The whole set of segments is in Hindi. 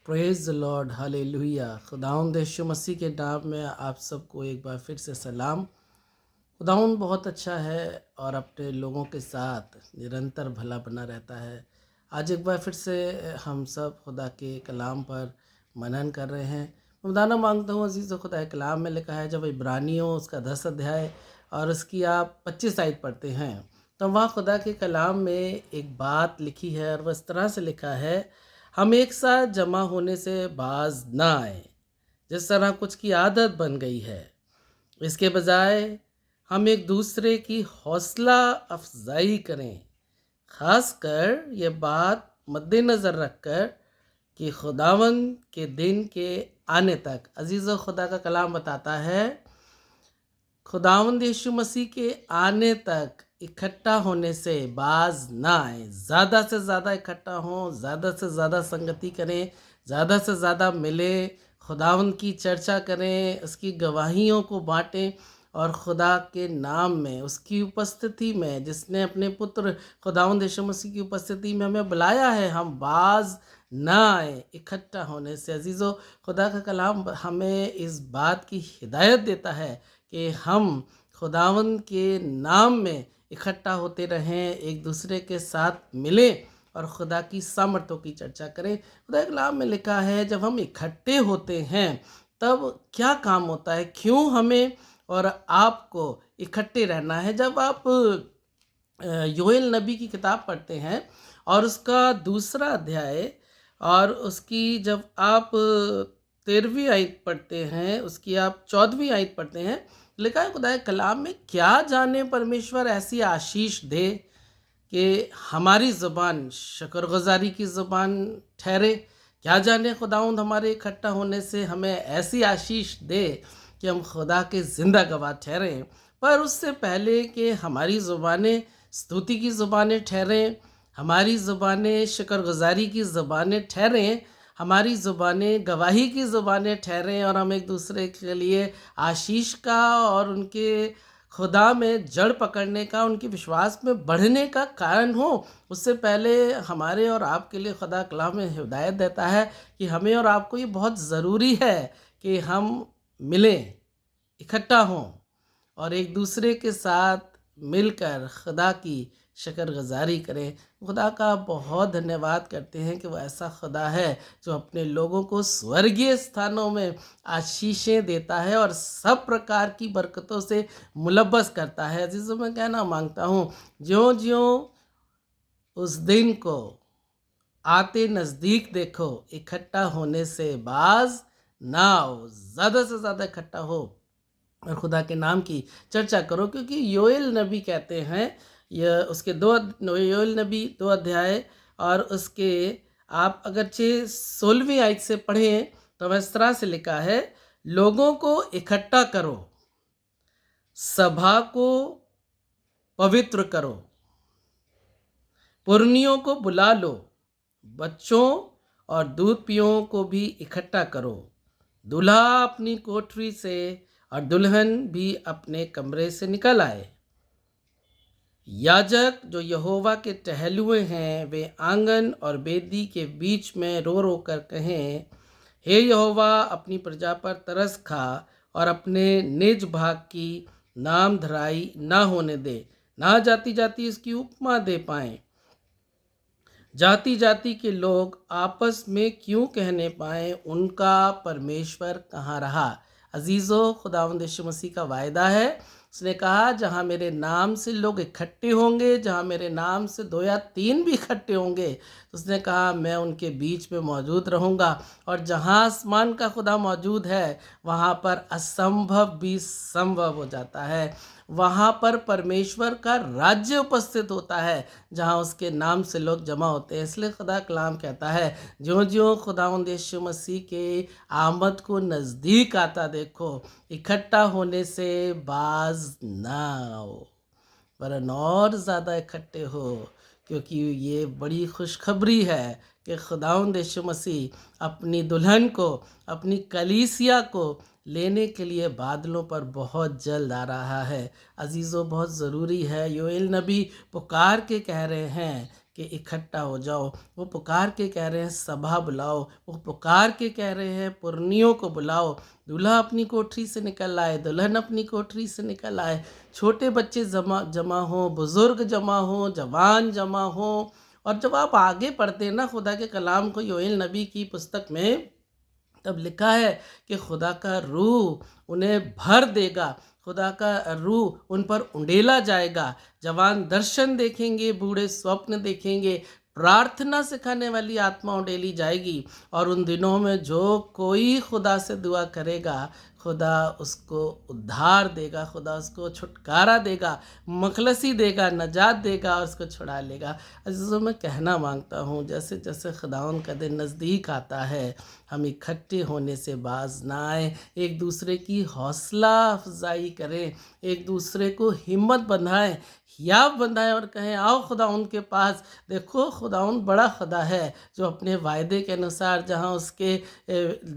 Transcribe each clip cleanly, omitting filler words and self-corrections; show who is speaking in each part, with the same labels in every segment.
Speaker 1: Praise the Lord, hallelujah. खुदावंद यीशु मसीह के नाम में आप सबको एक बार फिर से सलाम। खुदावंद बहुत अच्छा है और अपने लोगों के साथ निरंतर भला बना रहता है। आज एक बार फिर से हम सब खुदा के कलाम पर मनन कर रहे हैं। खुदाना मांगता हूँ अजीज़, खुदा के कलाम में लिखा है, जब इब्रानियों उसका 10 अध्याय और उसकी आप 25 आयत पढ़ते हैं तो वहाँ खुदा के कलाम में एक बात लिखी है और वह इस तरह से लिखा है, हम एक साथ जमा होने से बाज ना आए जिस तरह कुछ की आदत बन गई है। इसके बजाय हम एक दूसरे की हौसला अफजाई करें, खासकर ये बात मद्देनज़र रखकर कि खुदावन के दिन के आने तक। अजीज़, खुदा का कलाम बताता है खुदावंद यीशु मसीह के आने तक इकट्ठा होने से बाज ना आए। ज़्यादा से ज़्यादा इकट्ठा हों, ज़्यादा से ज़्यादा संगति करें, ज़्यादा से ज़्यादा मिलें, खुदावंद की चर्चा करें, उसकी गवाहियों को बाँटें और खुदा के नाम में, उसकी उपस्थिति में, जिसने अपने पुत्र खुदावंद यीशु मसीह की उपस्थिति में हमें बुलाया है, हम बाज ना आए इकट्ठा होने से। अजीज़ों, खुदा का कलाम हमें इस बात की हिदायत देता है कि हम खुदावंद के नाम में इकट्ठा होते रहें, एक दूसरे के साथ मिलें और खुदा की सामर्थ्यों की चर्चा करें। खुदा के कलाम में लिखा है, जब हम इकट्ठे होते हैं तब क्या काम होता है, क्यों हमें और आपको इकट्ठे रहना है। जब आप योएल नबी की किताब पढ़ते हैं और उसका 2 अध्याय और उसकी जब आप 13वीं आयत पढ़ते हैं, उसकी आप 14वीं आयत पढ़ते हैं, लिखा है खुदा के कलाम में, क्या जाने परमेश्वर ऐसी आशीष दे कि हमारी ज़ुबान शुक्रगुज़ारी की ज़ुबान ठहरे। क्या जाने खुदावंद हमारे इकट्ठा होने से हमें ऐसी आशीष दे कि हम खुदा के ज़िंदा गवाह ठहरें। पर उससे पहले कि हमारी ज़ुबानें स्तुति की ज़ुबानें ठहरें, हमारी ज़ुबानें शुक्रगुज़ारी की ज़ुबानें ठहरें, हमारी ज़ुबानें गवाही की ज़ुबानें ठहरें और हम एक दूसरे के लिए आशीष का और उनके खुदा में जड़ पकड़ने का, उनके विश्वास में बढ़ने का कारण हो, उससे पहले हमारे और आपके लिए खुदा कलाम में हिदायत देता है कि हमें और आपको ये बहुत ज़रूरी है कि हम मिलें, इकट्ठा हों और एक दूसरे के साथ मिलकर खुदा की शुक्रगुज़ारी करें। खुदा का बहुत धन्यवाद करते हैं कि वो ऐसा खुदा है जो अपने लोगों को स्वर्गीय स्थानों में आशीषें देता है और सब प्रकार की बरकतों से मुलव्वस करता है। अजीज़ों, मैं कहना मांगता हूँ, ज्यों-ज्यों उस दिन को आते नज़दीक देखो, इकट्ठा होने से बाज ना आओ, ज़्यादा से ज़्यादा इकट्ठा हो और खुदा के नाम की चर्चा करो। क्योंकि योएल नबी कहते हैं, यह उसके योएल नबी 2 अध्याय और उसके आप अगरचे 16वीं आयत से पढ़ें तो वह इस तरह से लिखा है, लोगों को इकट्ठा करो, सभा को पवित्र करो, पुरनियों को बुला लो, बच्चों और दूध पियों को भी इकट्ठा करो, दूल्हा अपनी कोठरी से और दुल्हन भी अपने कमरे से निकल आए। याजक जो यहोवा के टहलुए हैं, वे आंगन और बेदी के बीच में रो रो कर कहें, हे यहोवा, अपनी प्रजा पर तरस खा और अपने निज भाग की नाम धराई ना होने दे, ना जाति जाति इसकी उपमा दे पाएं, जाति जाति के लोग आपस में क्यों कहने पाएं, उनका परमेश्वर कहाँ रहा। अजीज़ों, खुदावंद यीशु मसीह का वायदा है, उसने कहा, जहाँ मेरे नाम से लोग इकट्ठे होंगे, जहाँ मेरे नाम से 2 या 3 भी इकट्ठे होंगे, तो उसने कहा मैं उनके बीच में मौजूद रहूँगा। और जहाँ आसमान का खुदा मौजूद है, वहाँ पर असंभव भी संभव हो जाता है। वहाँ पर परमेश्वर का राज्य उपस्थित होता है जहाँ उसके नाम से लोग जमा होते हैं। इसलिए खुदा कलाम कहता है, ज्यों ज्यों खुदावंद यीशु मसीह के आमद को नज़दीक आता देखो, इकट्ठा होने से बाज ना आओ, वरन और ज़्यादा इकट्ठे हो, क्योंकि ये बड़ी खुशखबरी है कि खुदावंद यीशु मसीह अपनी दुल्हन को, अपनी कलीसिया को लेने के लिए बादलों पर बहुत जल्द आ रहा है। अजीज़ों, बहुत ज़रूरी है, योएल नबी पुकार के कह रहे हैं कि इकट्ठा हो जाओ। वो पुकार के कह रहे हैं सभा बुलाओ, वो पुकार के कह रहे हैं पुरनियों को बुलाओ। दूल्हा अपनी कोठरी से निकल आए, दुल्हन अपनी कोठरी से निकल आए, छोटे बच्चे जमा जमा हो, बुजुर्ग जमा हो, जवान जमा हो। और जब आप आगे पढ़ते हैं ना खुदा के कलाम को योएल नबी की पुस्तक में, तब लिखा है कि खुदा का रूह उन्हें भर देगा, खुदा का रूह उन पर उंडेला जाएगा। जवान दर्शन देखेंगे, बूढ़े स्वप्न देखेंगे, प्रार्थना सिखाने वाली आत्मा उंडेली जाएगी। और उन दिनों में जो कोई खुदा से दुआ करेगा, खुदा उसको उद्धार देगा, खुदा उसको छुटकारा देगा, मखलसी देगा, नजात देगा और उसको छुड़ा लेगा। अजीज़ों, मैं कहना मांगता हूँ, जैसे जैसे खुदाउन का दिन नज़दीक आता है, हम इकट्ठे होने से बाज ना आए, एक दूसरे की हौसला अफजाई करें, एक दूसरे को हिम्मत बंधाएं, हियाव बंधाएं और कहें आओ खुदाउन के पास। देखो खुदाउन बड़ा खुदा है जो अपने वायदे के अनुसार जहाँ उसके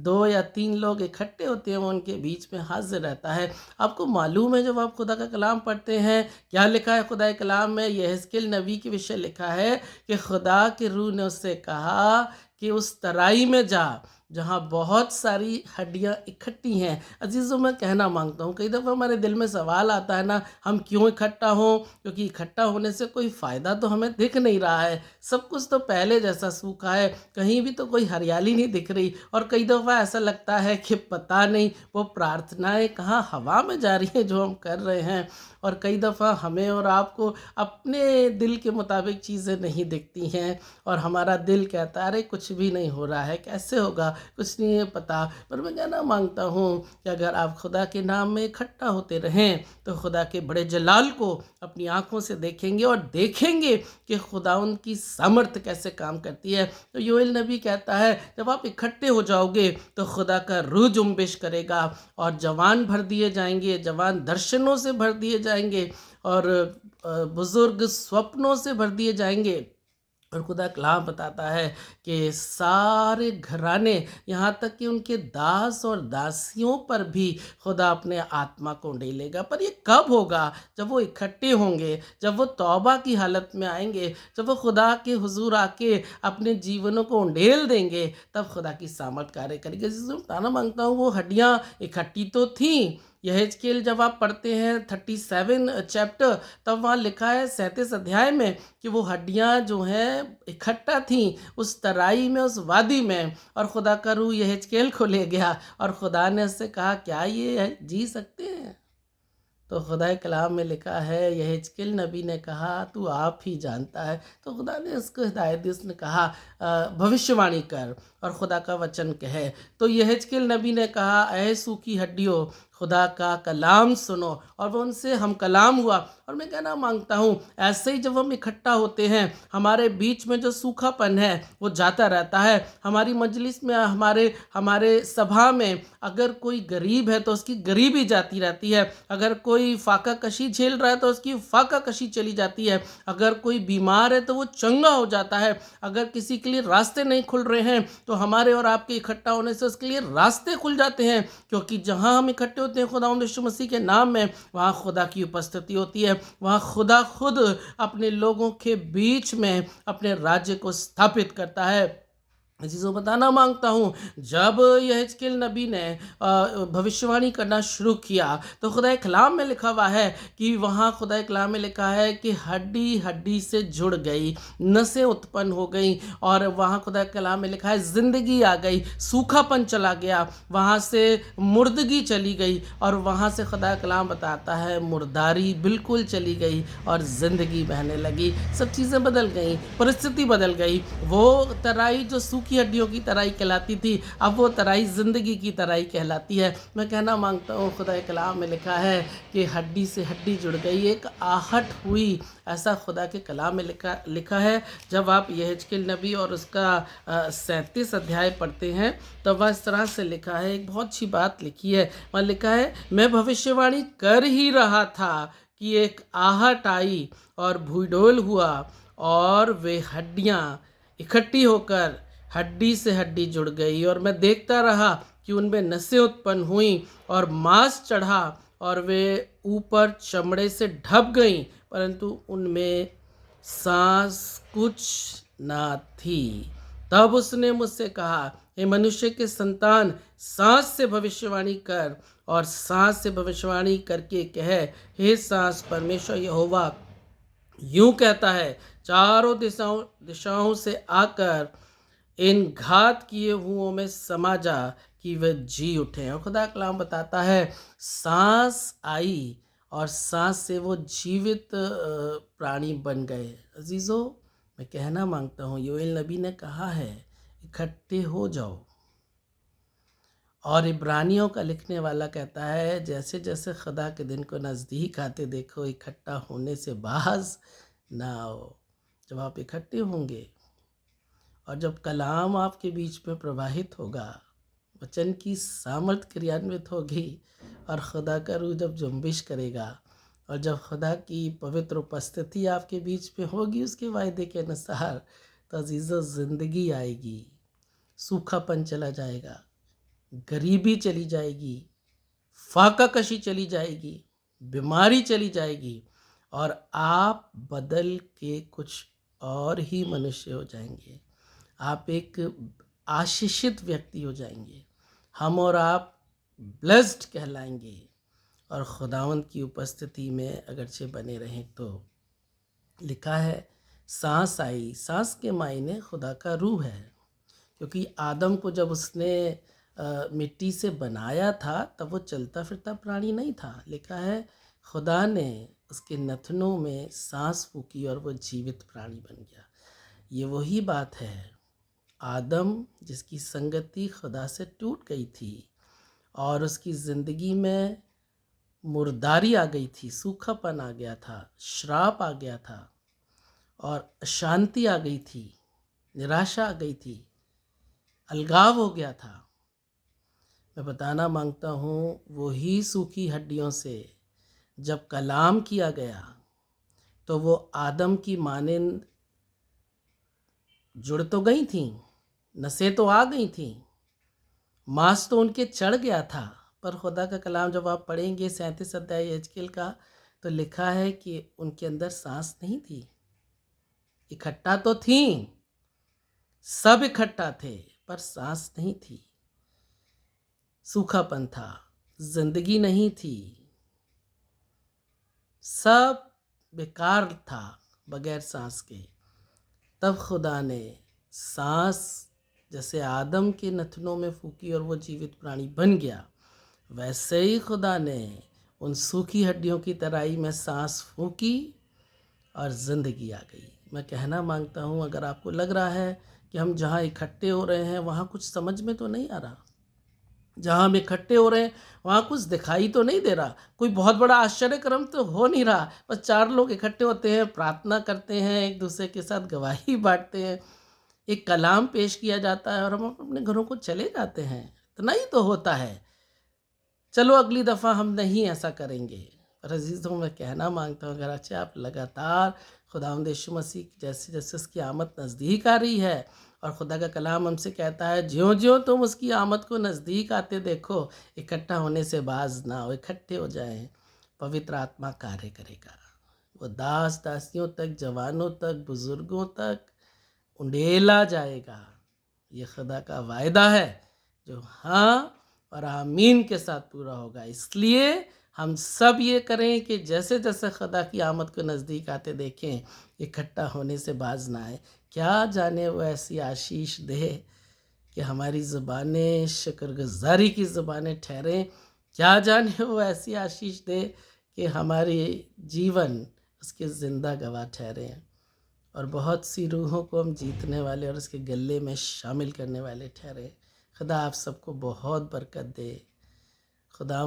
Speaker 1: 2 या 3 लोग इकट्ठे होते हैं वो उनके बीच में हाजिर रहता है। आपको मालूम है जब आप खुदा का कलाम पढ़ते हैं, क्या लिखा है खुदा के कलाम में? यहेजकेल नबी के विषय लिखा है कि खुदा के रूह ने उससे कहा कि उस तराई में जा जहाँ बहुत सारी हड्डियाँ इकट्ठी हैं। अजीज़ों, मैं कहना मांगता हूँ, कई दफ़ा हमारे दिल में सवाल आता है ना, हम क्यों इकट्ठा हों? क्योंकि इकट्ठा होने से कोई फ़ायदा तो हमें दिख नहीं रहा है, सब कुछ तो पहले जैसा सूखा है, कहीं भी तो कोई हरियाली नहीं दिख रही। और कई दफ़ा ऐसा लगता है कि पता नहीं वो प्रार्थनाएँ कहाँ हवा में जा रही हैं जो हम कर रहे हैं। और कई दफ़ा हमें और आपको अपने दिल के मुताबिक चीज़ें नहीं दिखती हैं और हमारा दिल कहता है अरे कुछ भी नहीं हो रहा है, कैसे होगा, कुछ नहीं है पता। पर मैं कहना मांगता हूँ कि अगर आप खुदा के नाम में इकट्ठा होते रहें तो खुदा के बड़े जलाल को अपनी आंखों से देखेंगे और देखेंगे कि खुदा उनकी सामर्थ कैसे काम करती है। तो योएल नबी कहता है जब आप इकट्ठे हो जाओगे तो खुदा का रूह जुम्बिश करेगा और जवान भर दिए जाएंगे, जवान दर्शनों से भर दिए जाएंगे और बुजुर्ग स्वप्नों से भर दिए जाएंगे। और खुदा कलाम बताता है कि सारे घराने, यहाँ तक कि उनके दास और दासियों पर भी खुदा अपने आत्मा को उंडेलेगा। पर ये कब होगा? जब वो इकट्ठे होंगे, जब वो तौबा की हालत में आएंगे, जब वो खुदा के हुजूर आके अपने जीवनों को उंडेल देंगे, तब खुदा की सामर्थ कार्य करेगी। जिसमें बताना मांगता हूँ वो हड्डियाँ इकट्ठी तो थीं। यहेजकेल जब आप पढ़ते हैं 37 चैप्टर, तब वहाँ लिखा है 37 अध्याय में कि वो हड्डियाँ जो हैं इकट्ठा थीं उस तराई में, उस वादी में। और खुदा का रूह यहेजकेल को ले गया और खुदा ने उससे कहा क्या ये जी सकते हैं? तो खुदा कलाम में लिखा है यहेजकेल नबी ने कहा तू आप ही जानता है। तो खुदा ने उसको हिदायत दी, उसने कहा भविष्यवाणी कर और खुदा का वचन कहे। तो यहेजकेल नबी ने कहा ऐ सूखी हड्डियों खुदा का कलाम सुनो, और वो उनसे हम कलाम हुआ। और मैं कहना मांगता हूँ ऐसे ही जब हम इकट्ठा होते हैं हमारे बीच में जो सूखापन है वो जाता रहता है। हमारी मजलिस में, हमारे हमारे सभा में अगर कोई गरीब है तो उसकी गरीबी जाती रहती है, अगर कोई फाका कशी झेल रहा है तो उसकी फाका कशी चली जाती है, अगर कोई बीमार है तो वो चंगा हो जाता है, अगर किसी के लिए रास्ते नहीं खुल रहे हैं तो हमारे और आपके इकट्ठा होने से उसके लिए रास्ते खुल जाते हैं। क्योंकि जहाँ हम इकट्ठे होते हैं खुदा यीशु मसीह के नाम में, वहाँ खुदा की उपस्थिति होती है, वहाँ खुदा खुद अपने लोगों के बीच में अपने राज्य को स्थापित करता है। चीज़ों बताना मांगता हूँ जब यहेजकेल नबी ने भविष्यवाणी करना शुरू किया तो खुदा कलाम में लिखा हुआ है कि वहाँ खुदा कलाम में लिखा है कि हड्डी हड्डी से जुड़ गई, नसें उत्पन्न हो गई। और वहाँ खुदा कलाम में लिखा है ज़िंदगी आ गई, सूखापन चला गया, वहाँ से मुर्दगी चली गई। और वहाँ से खुदा कलाम बताता है मुर्दारी बिल्कुल चली गई और ज़िंदगी बहने लगी। सब चीज़ें बदल गई, परिस्थिति बदल गई। वो तराई जो की हड्डियों की तराई कहलाती थी, अब वो तराई ज़िंदगी की तराई कहलाती है। मैं कहना मांगता हूँ खुदा कलाम में लिखा है कि हड्डी से हड्डी जुड़ गई, एक आहट हुई, ऐसा खुदा के कलाम में लिखा है। जब आप यहेजकेल नबी और उसका 37 अध्याय पढ़ते हैं तो वह इस तरह से लिखा है, एक बहुत अच्छी बात लिखी है। वहाँ लिखा है मैं भविष्यवाणी कर ही रहा था कि एक आहट आई और भूडोल हुआ और वे हड्डियाँ इकट्ठी होकर हड्डी से हड्डी जुड़ गई। और मैं देखता रहा कि उनमें नसें उत्पन्न हुई और मांस चढ़ा और वे ऊपर चमड़े से ढप गईं, परंतु उनमें सांस कुछ ना थी। तब उसने मुझसे कहा, हे मनुष्य के संतान, सांस से भविष्यवाणी कर और सांस से भविष्यवाणी करके कह, हे सांस, परमेश्वर यहोवा यूं कहता है, चारों दिशाओं दिशाओं से आकर इन घात किए हुओं में समा जा कि वे जी उठे। और खुदा कलाम बताता है, सांस आई और सांस से वो जीवित प्राणी बन गए। अजीज़ों, मैं कहना मांगता हूँ, योएल नबी ने कहा है, इकट्ठे हो जाओ। और इब्रानियों का लिखने वाला कहता है, जैसे जैसे खुदा के दिन को नज़दीक आते देखो, इकट्ठा होने से बाज ना आओ। जब आप इकट्ठे होंगे और जब कलाम आपके बीच में प्रवाहित होगा, वचन की सामर्थ क्रियान्वित होगी और खुदा का रूह जब जुम्बिश करेगा और जब खुदा की पवित्र उपस्थिति आपके बीच में होगी उसके वायदे के अनुसार, तो अजीज़ों, ज़िंदगी आएगी, सूखापन चला जाएगा, गरीबी चली जाएगी, फाका कशी चली जाएगी, बीमारी चली जाएगी और आप बदल के कुछ और ही मनुष्य हो जाएंगे। आप एक आशीषित व्यक्ति हो जाएंगे। हम और आप ब्लेस्ड कहलाएंगे और खुदावंद की उपस्थिति में अगरचे बने रहें तो। लिखा है, सांस आई। सांस के मायने खुदा का रूह है, क्योंकि आदम को जब उसने मिट्टी से बनाया था तब वो चलता फिरता प्राणी नहीं था। लिखा है, खुदा ने उसके नथनों में सांस फूकी और वो जीवित प्राणी बन गया। ये वही बात है, आदम जिसकी संगति खुदा से टूट गई थी और उसकी ज़िंदगी में मुर्दारी आ गई थी, सूखापन आ गया था, श्राप आ गया था और अशांति आ गई थी, निराशा आ गई थी, अलगाव हो गया था। मैं बताना मांगता हूँ, वही सूखी हड्डियों से जब कलाम किया गया तो वो आदम की मानिंद जुड़ तो गई थीं, नसें तो आ गई थीं, मांस तो उनके चढ़ गया था, पर खुदा का कलाम जब आप पढ़ेंगे 37 अध्याय यहेजकेल का, तो लिखा है कि उनके अंदर सांस नहीं थी। इकट्ठा तो थी, सब इकट्ठा थे, पर सांस नहीं थी, सूखापन था, जिंदगी नहीं थी, सब बेकार था बगैर सांस के। तब खुदा ने सांस जैसे आदम के नथनों में फूकी और वो जीवित प्राणी बन गया, वैसे ही खुदा ने उन सूखी हड्डियों की तराई में सांस फूकी और ज़िंदगी आ गई। मैं कहना मांगता हूँ, अगर आपको लग रहा है कि हम जहाँ इकट्ठे हो रहे हैं वहाँ कुछ समझ में तो नहीं आ रहा, जहाँ हम इकट्ठे हो रहे हैं वहाँ कुछ दिखाई तो नहीं दे रहा, कोई बहुत बड़ा आश्चर्यक्रम तो हो नहीं रहा, बस 4 लोग इकट्ठे होते हैं, प्रार्थना करते हैं, एक दूसरे के साथ गवाही बांटते हैं, एक कलाम पेश किया जाता है और हम अपने घरों को चले जाते हैं। इतना ही तो होता है। चलो अगली दफ़ा हम नहीं ऐसा करेंगे। पर अजीज़ों, मैं कहना मांगता हूँ, अगर अच्छा आप लगातार खुदावंद यीशु मसीह जैसे जैसे उसकी आमद नज़दीक आ रही है और खुदा का कलाम हमसे कहता है, ज्यों ज्यों तुम उसकी आमद को नज़दीक आते देखो, इकट्ठा होने से बाज ना हो, इकट्ठे हो जाएं, पवित्र आत्मा कार्य करेगा। वो दास दासियों तक, जवानों तक, बुज़ुर्गों तक उंडेला जाएगा। ये खुदा का वायदा है जो हाँ और आमीन के साथ पूरा होगा। इसलिए हम सब ये करें कि जैसे जैसे खुदा की आमद को नज़दीक आते देखें, इकट्ठा होने से बाज ना आए। क्या जाने वो ऐसी आशीष दे कि हमारी ज़ुबानें शुक्रगुज़ारी की ज़ुबानें ठहरें। क्या जाने वो ऐसी आशीष दे कि हमारी जीवन उसके ज़िंदा गवाह ठहरें और बहुत सी रूहों को हम जीतने वाले और उसके गले में शामिल करने वाले ठहरे। खुदा आप सबको बहुत बरकत दे। खुदा